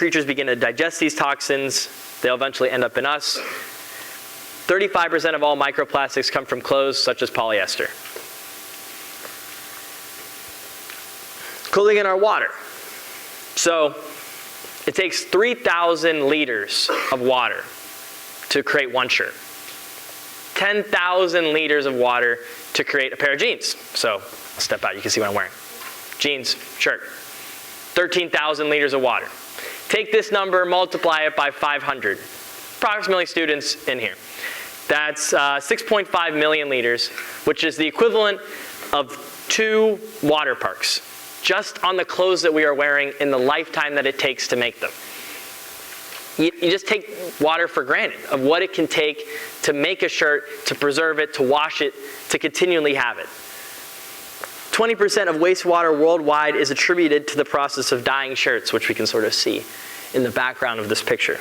creatures begin to digest these toxins, they'll eventually end up in us. 35% of all microplastics come from clothes, such as polyester. Clothing in our water. So it takes 3,000 liters of water to create one shirt. 10,000 liters of water to create a pair of jeans. So I'll step out, you can see what I'm wearing. Jeans, shirt. 13,000 liters of water. Take this number, multiply it by 500. Approximately students in here. That's 6.5 million liters, which is the equivalent of 2 water parks, just on the clothes that we are wearing in the lifetime that it takes to make them. You just take water for granted of what it can take to make a shirt, to preserve it, to wash it, to continually have it. 20% of wastewater worldwide is attributed to the process of dyeing shirts, which we can sort of see in the background of this picture.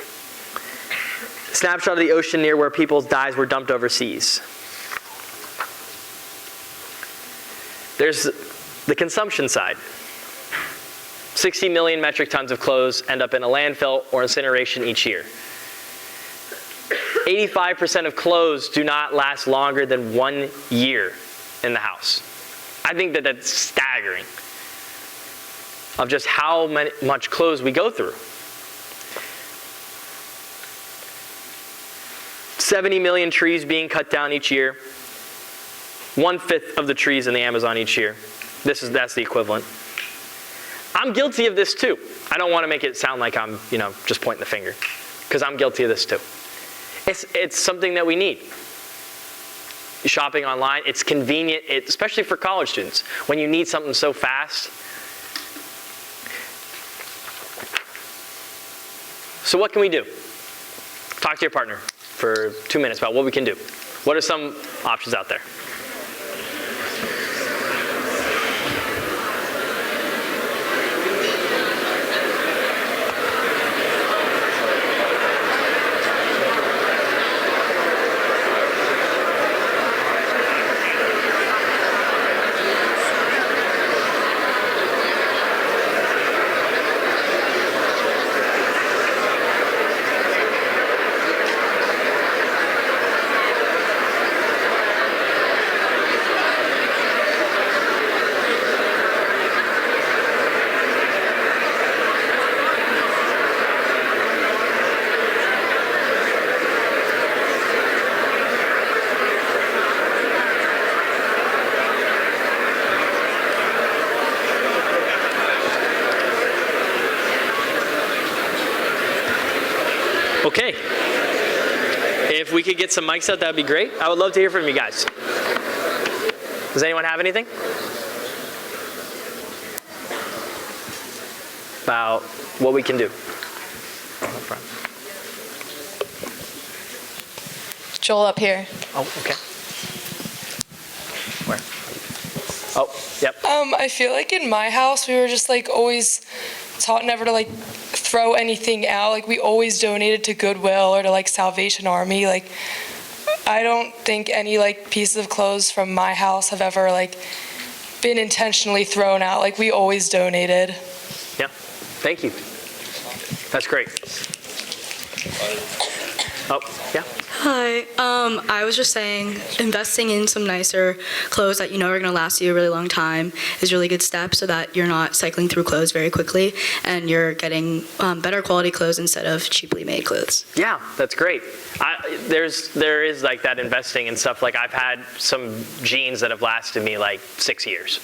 Snapshot of the ocean near where people's dyes were dumped overseas. There's the consumption side. 60 million metric tons of clothes end up in a landfill or incineration each year. 85% of clothes do not last longer than 1 year in the house. I think that that's staggering of just how much clothes we go through. 70 million trees being cut down each year. 1/5 of the trees in the Amazon each year. That's the equivalent. I'm guilty of this too. I don't want to make it sound like I'm, just pointing the finger, because I'm guilty of this too. It's something that we need. Shopping online, it's convenient, especially for college students, when you need something so fast. So what can we do? Talk to your partner for 2 minutes about what we can do. What are some options out there? Okay. If we could get some mics out, that would be great. I would love to hear from you guys. Does anyone have anything? About what we can do? Joel up here. Oh, okay. Where? Oh, yep. I feel like in my house we were just always taught never to throw anything out. We always donated to Goodwill or to Salvation Army. I don't think any pieces of clothes from my house have ever been intentionally thrown out. We always donated. Yeah. Thank you. That's great. Oh, yeah. Hi. I was just saying, investing in some nicer clothes that you know are going to last you a really long time is a really good step, so that you're not cycling through clothes very quickly and you're getting better quality clothes instead of cheaply made clothes. Yeah, that's great. There is that investing in stuff. I've had some jeans that have lasted me 6 years.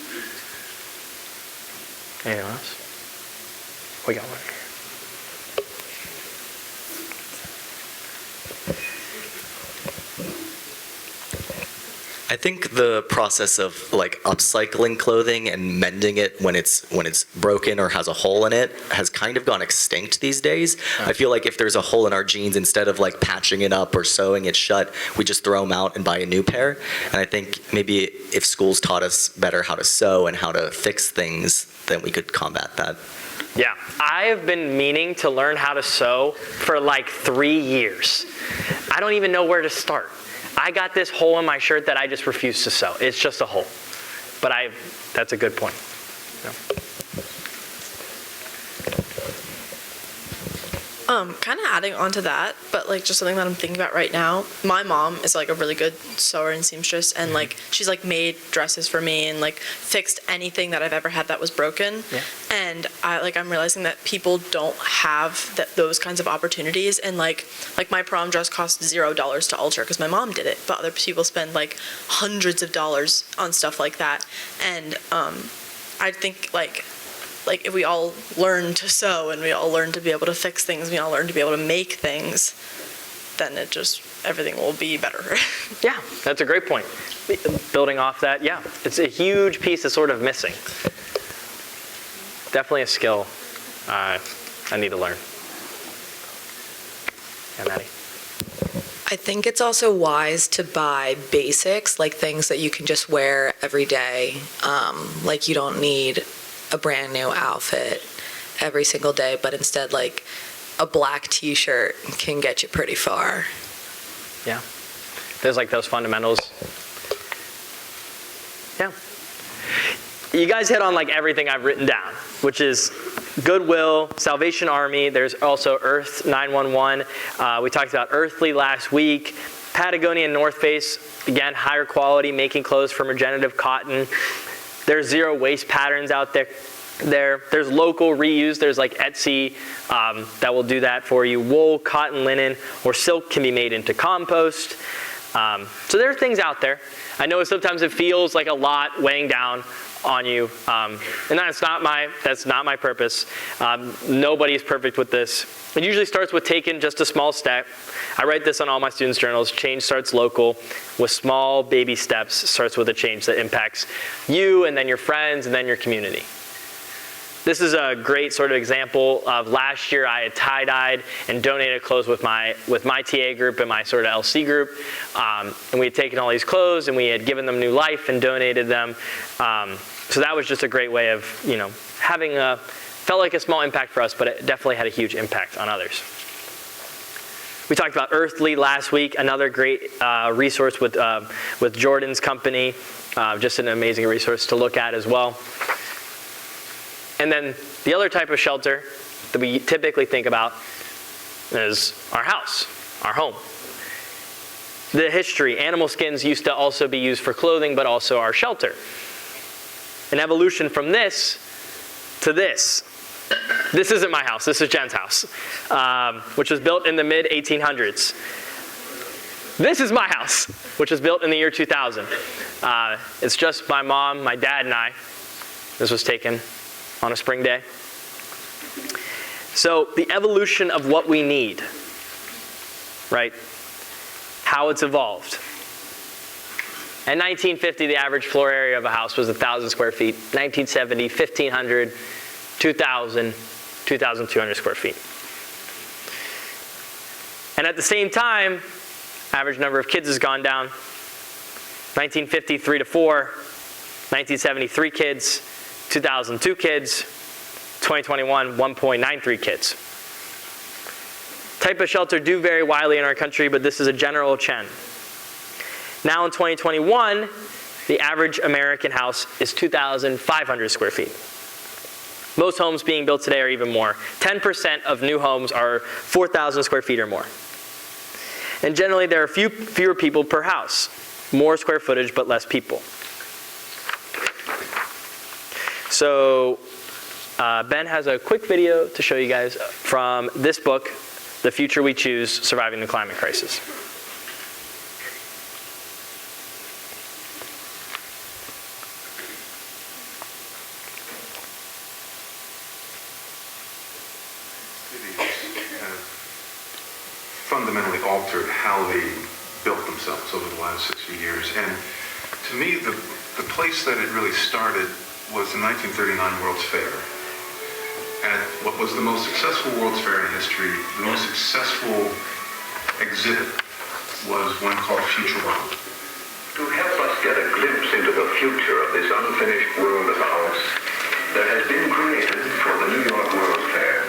Anyone else? We got one here. I think the process of upcycling clothing and mending it when it's broken or has a hole in it has kind of gone extinct these days. I feel like if there's a hole in our jeans, instead of patching it up or sewing it shut, we just throw them out and buy a new pair. And I think maybe if schools taught us better how to sew and how to fix things, then we could combat that. Yeah, I have been meaning to learn how to sew for 3 years. I don't even know where to start. I got this hole in my shirt that I just refuse to sew. It's just a hole. But that's a good point. Yeah. Kind of adding on to that, but like just something that I'm thinking about right now. My mom is like a really good sewer and seamstress, and like she's like made dresses for me and like fixed anything that I've ever had that was broken. Yeah. And I'm realizing that people don't have those kinds of opportunities. And like my prom dress cost $0 to alter because my mom did it, but other people spend like hundreds of dollars on stuff like that. And I think like if we all learn to sew and we all learn to be able to fix things, we all learn to be able to make things, then everything will be better. Yeah, that's a great point. Building off that, yeah, it's a huge piece that's sort of missing. Definitely a skill I need to learn. Yeah, Maddie. I think it's also wise to buy basics, like things that you can just wear every day. Like you don't need a brand new outfit every single day, but instead like a black t-shirt can get you pretty far. Yeah. There's like those fundamentals. Yeah. You guys hit on like everything I've written down, which is Goodwill, Salvation Army. There's also Earth 911. We talked about Earthly last week. Patagonia and North Face, again, higher quality, making clothes from regenerative cotton. There's zero waste patterns out there. There's local reuse. There's like Etsy that will do that for you. Wool, cotton, linen, or silk can be made into compost. So there are things out there. I know sometimes it feels like a lot weighing down on you, and that's not my purpose. Nobody is perfect with this. It usually starts with taking just a small step. I write this on all my students' journals. Change starts local with small baby steps. Starts with a change that impacts you and then your friends and then your community. This is a great sort of example of last year I had tie-dyed and donated clothes with my TA group and my sort of LC group. And we had taken all these clothes and we had given them new life and donated them. So that was just a great way of, having felt like a small impact for us, but it definitely had a huge impact on others. We talked about Earthly last week, another great resource with Jordan's company, just an amazing resource to look at as well. And then the other type of shelter that we typically think about is our house, our home. The history, animal skins used to also be used for clothing, but also our shelter. An evolution from this to this. This isn't my house, this is Jen's house, which was built in the mid-1800s. This is my house, which was built in the year 2000. It's just my mom, my dad, and I. This was taken on a spring day. So the evolution of what we need, right? How it's evolved. In 1950, the average floor area of a house was 1,000 square feet. 1970, 1,500, 2,000, 2,200 square feet. And at the same time, average number of kids has gone down. 1950, 3 to 4. 1970, 3 kids. 2002 kids, 2021, 1.93 kids. Type of shelter do vary widely in our country, but this is a general trend. Now in 2021, the average American house is 2,500 square feet. Most homes being built today are even more. 10% of new homes are 4,000 square feet or more. And generally there are fewer people per house. More square footage, but less people. So Ben has a quick video to show you guys from this book, The Future We Choose, Surviving the Climate Crisis. Cities have fundamentally altered how they built themselves over the last 60 years. And to me, the place that it really started was the 1939 World's Fair. At what was the most successful World's Fair in history, the most successful exhibit was one called Future World. To help us get a glimpse into the future of this unfinished world of ours, there has been created for the New York World's Fair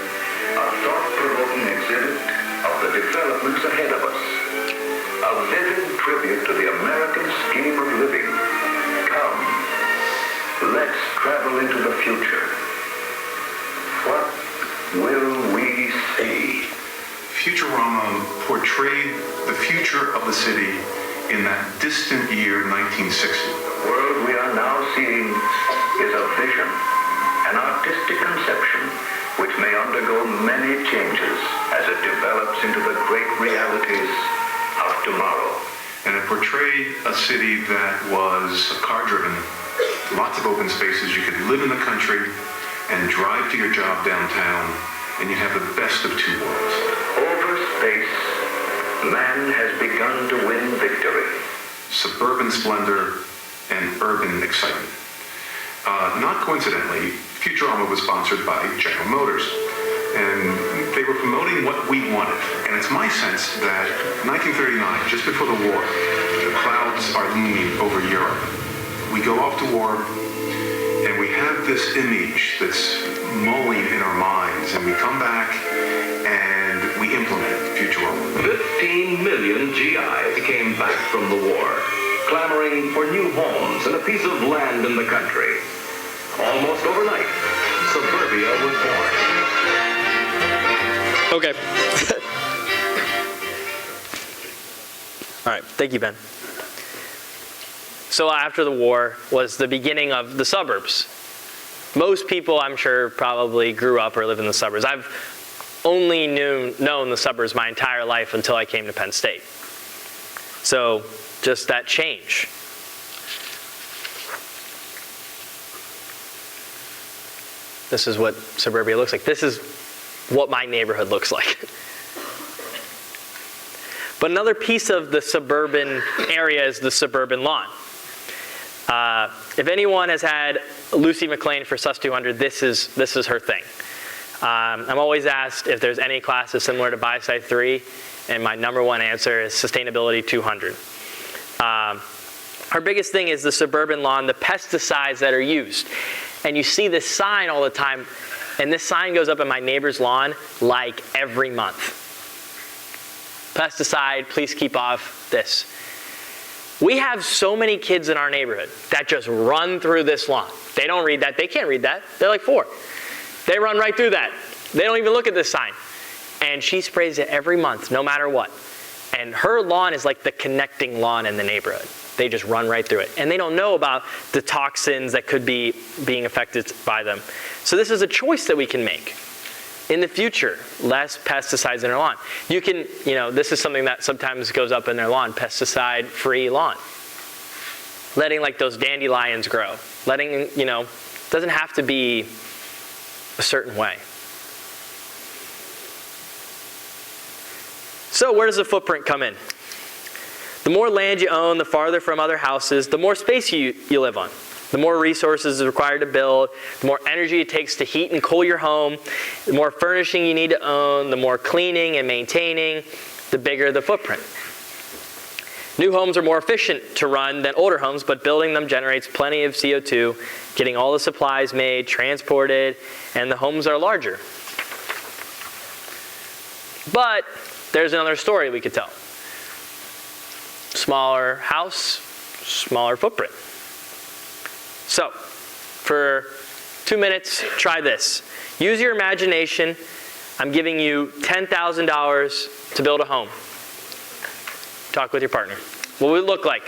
a thought-provoking exhibit of the developments ahead of us. A vivid tribute to the American scheme of living. Come, let's travel into the future. What will we see? Futurama portrayed the future of the city in that distant year 1960. The world we are now seeing is a vision, an artistic conception which may undergo many changes as it develops into the great realities of tomorrow. And it portrayed a city that was car-driven, lots of open spaces. You could live in the country and drive to your job downtown, and you have the best of two worlds. Over space, man has begun to win victory. Suburban splendor and urban excitement. Not coincidentally, Futurama was sponsored by General Motors, and they were promoting what we wanted. And it's my sense that 1939, just before the war, the clouds are looming over Europe. We go off to war, and we have this image that's mulling in our minds, and we come back and we implement Futurama. 15 million GI came back from the war, clamoring for new homes and a piece of land in the country. Almost overnight, suburbia was born. Okay. All right, thank you, Ben. So after the war was the beginning of the suburbs. Most people, I'm sure, probably grew up or live in the suburbs. I've only known the suburbs my entire life until I came to Penn State. So just that change. This is what suburbia looks like. This is what my neighborhood looks like. But another piece of the suburban area is the suburban lawn. If anyone has had Lucy McLean for SUS 200, this is her thing. I'm always asked if there's any classes similar to BiSci 3, and my number one answer is Sustainability 200. Her biggest thing is the suburban lawn, the pesticides that are used. And you see this sign all the time, and this sign goes up in my neighbor's lawn like every month. Pesticide, please keep off this. We have so many kids in our neighborhood that just run through this lawn. They don't read that. They can't read that. They're like 4. They run right through that. They don't even look at this sign. And she sprays it every month, no matter what. And her lawn is like the connecting lawn in the neighborhood. They just run right through it. And they don't know about the toxins that could be being affected by them. So this is a choice that we can make. In the future, less pesticides in our lawn. You can, this is something that sometimes goes up in their lawn, pesticide-free lawn. Letting like those dandelions grow. Letting, doesn't have to be a certain way. So where does the footprint come in? The more land you own, the farther from other houses, the more space you live on. The more resources is required to build, the more energy it takes to heat and cool your home, the more furnishing you need to own, the more cleaning and maintaining, the bigger the footprint. New homes are more efficient to run than older homes, but building them generates plenty of CO2, getting all the supplies made, transported, and the homes are larger. But there's another story we could tell. Smaller house, smaller footprint. So, for 2 minutes, try this. Use your imagination. I'm giving you $10,000 to build a home. Talk with your partner. What would it look like?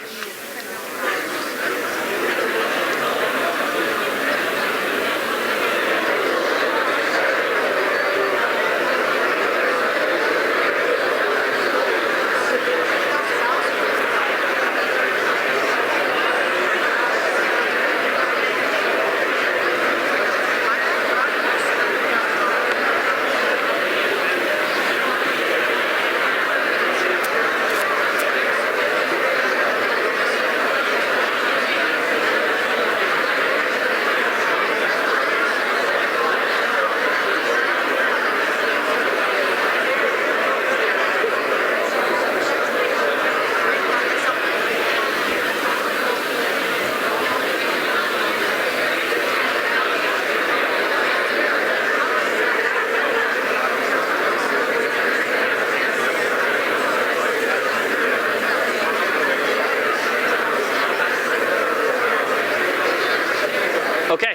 Okay.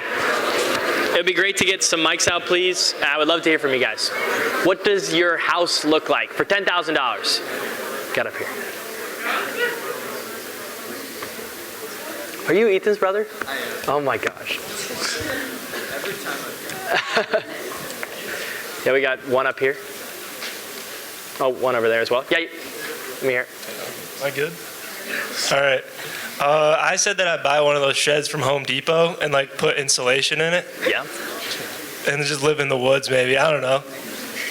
It would be great to get some mics out, please. I would love to hear from you guys. What does your house look like for $10,000? Get up here. Are you Ethan's brother? I am. Oh my gosh. Yeah, we got one up here. Oh, one over there as well. Yeah, let me hear. Am I good? All right. I said that I'd buy one of those sheds from Home Depot and like put insulation in it. Yeah. And just live in the woods, maybe. I don't know.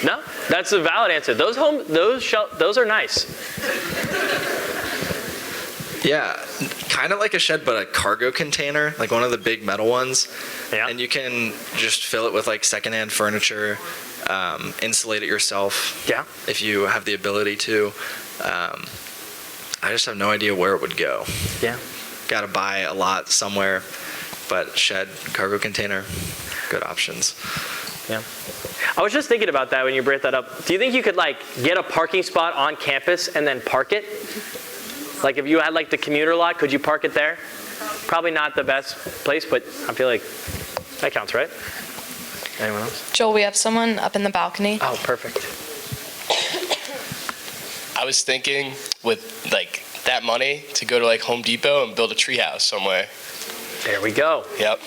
No, that's a valid answer. Those are nice. Yeah, kind of like a shed, but a cargo container, like one of the big metal ones. Yeah. And you can just fill it with like secondhand furniture, insulate it yourself. Yeah. If you have the ability to. I just have no idea where it would go. Yeah. Got to buy a lot somewhere, but shed, cargo container, good options. Yeah. I was just thinking about that when you brought that up. Do you think you could like get a parking spot on campus and then park it? Like if you had like the commuter lot, could you park it there? Probably not the best place, but I feel like that counts, right? Anyone else? Joel, we have someone up in the balcony. Oh, perfect. I was thinking with like that money to go to like Home Depot and build a treehouse somewhere. There we go. Yep.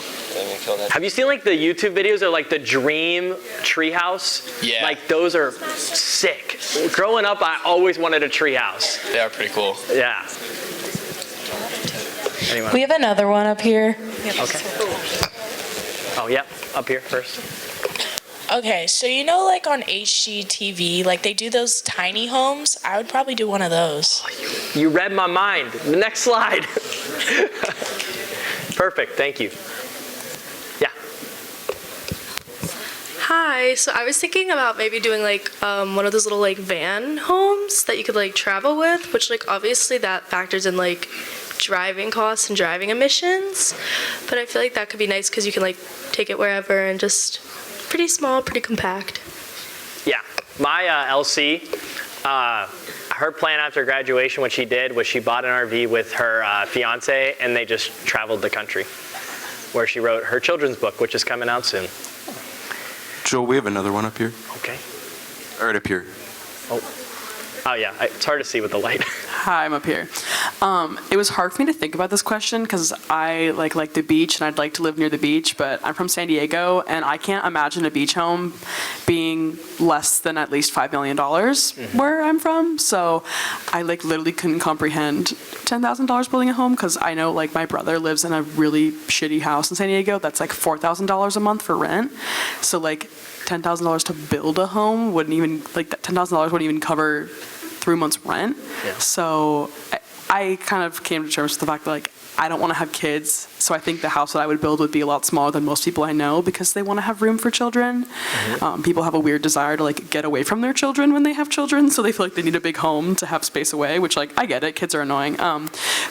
Have you seen like the YouTube videos of like the dream treehouse? Yeah. Like those are sick. Growing up, I always wanted a treehouse. They are pretty cool. Yeah. Anyone? We have another one up here. Okay. Oh yeah, up here first. Okay, so you know like on HGTV, like they do those tiny homes? I would probably do one of those. You read my mind. The next slide. Perfect, thank you. Yeah. Hi, so I was thinking about maybe doing like one of those little like van homes that you could like travel with, which like obviously that factors in like driving costs and driving emissions, but I feel like that could be nice because you can like take it wherever and just pretty small, pretty compact. Yeah, my LC, her plan after graduation, what she did was she bought an RV with her fiance and they just traveled the country where she wrote her children's book, which is coming out soon. Joel, we have another one up here. Okay. Right up here. Oh yeah, it's hard to see with the light. Hi, I'm up here. It was hard for me to think about this question because I like the beach and I'd like to live near the beach, but I'm from San Diego and I can't imagine a beach home being less than at least $5 million where I'm from. So I like literally couldn't comprehend $10,000 building a home because I know like my brother lives in a really shitty house in San Diego that's like $4,000 a month for rent. So like $10,000 to build a home wouldn't even, like that $10,000 wouldn't even cover 3 months rent. Yeah. So I kind of came to terms with the fact that like I don't want to have kids, so I think the house that I would build would be a lot smaller than most people I know because they want to have room for children. People have a weird desire to like get away from their children when they have children, so they feel like they need a big home to have space away, which like I get it, kids are annoying.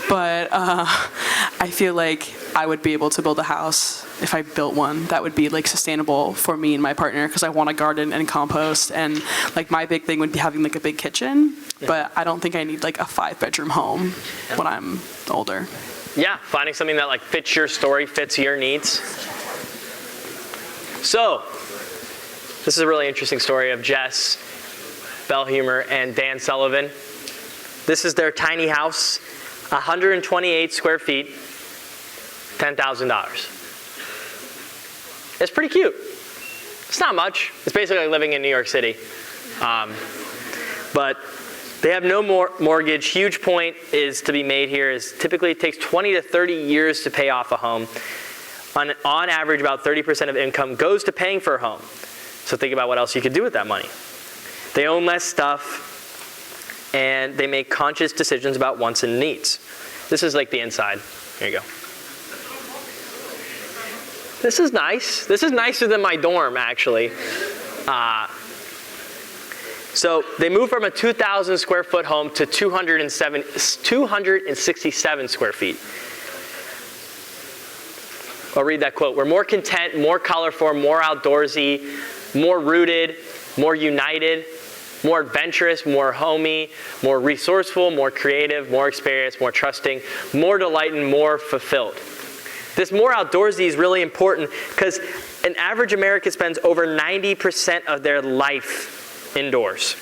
But I feel like I would be able to build a house if I built one that would be like sustainable for me and my partner because I want to garden and compost, and like my big thing would be having like a big kitchen, but I don't think I need like a 5-bedroom home when I'm older. Yeah, finding something that like fits your story, fits your needs. So, this is a really interesting story of Jess Bellhumer and Dan Sullivan. This is their tiny house, 128 square feet, $10,000. It's pretty cute. It's not much. It's basically like living in New York City. But they have no more mortgage. Huge point is to be made here is typically it takes 20 to 30 years to pay off a home. On average, about 30% of income goes to paying for a home. So think about what else you could do with that money. They own less stuff, and they make conscious decisions about wants and needs. This is like the inside. Here you go. This is nice. This is nicer than my dorm, actually. So they moved from a 2,000 square foot home to 267 square feet. I'll read that quote. We're more content, more colorful, more outdoorsy, more rooted, more united, more adventurous, more homey, more resourceful, more creative, more experienced, more trusting, more delight, and more fulfilled. This more outdoorsy is really important because an average American spends over 90% of their life indoors.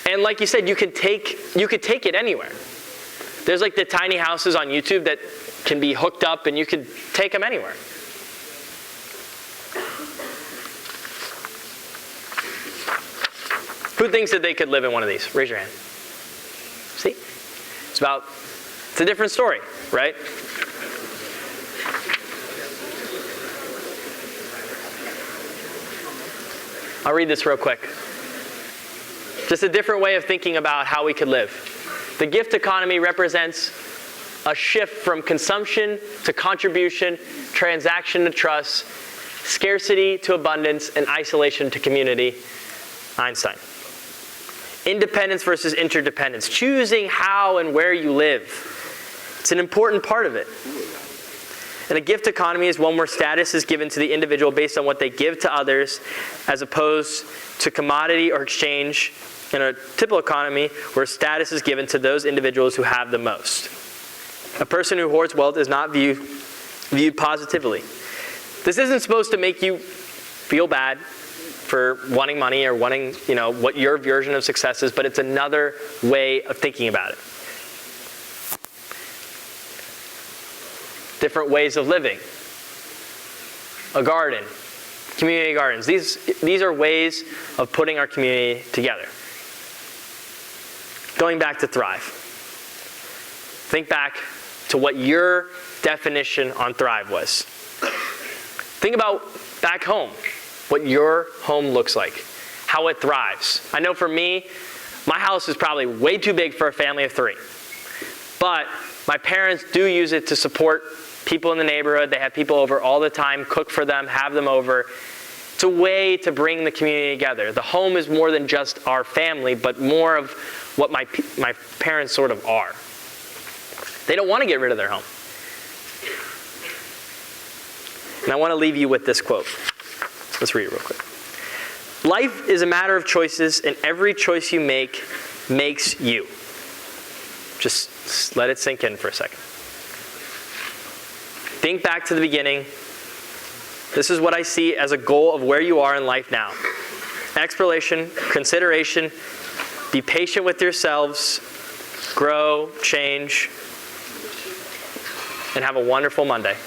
And like you said, you could take it anywhere. There's like the tiny houses on YouTube that can be hooked up and you could take them anywhere. Who thinks that they could live in one of these? Raise your hand. See? It's a different story, right? I'll read this real quick. Just a different way of thinking about how we could live. The gift economy represents a shift from consumption to contribution, transaction to trust, scarcity to abundance, and isolation to community. Einstein. Independence versus interdependence. Choosing how and where you live. It's an important part of it. And a gift economy is one where status is given to the individual based on what they give to others, as opposed to commodity or exchange in a typical economy where status is given to those individuals who have the most. A person who hoards wealth is not viewed positively. This isn't supposed to make you feel bad for wanting money or wanting, what your version of success is, but it's another way of thinking about it. Different ways of living. A garden, community gardens. These are ways of putting our community together. Going back to Thrive. Think back to what your definition on Thrive was. Think about back home, what your home looks like, how it thrives. I know for me, my house is probably way too big for a family of 3. But my parents do use it to support people in the neighborhood. They have people over all the time, cook for them, have them over. It's a way to bring the community together. The home is more than just our family, but more of what my parents sort of are. They don't want to get rid of their home. And I want to leave you with this quote. Let's read it real quick. Life is a matter of choices, and every choice you make makes you. Just let it sink in for a second. Think back to the beginning. This is what I see as a goal of where you are in life now. Exploration, consideration, be patient with yourselves, grow, change, and have a wonderful Monday.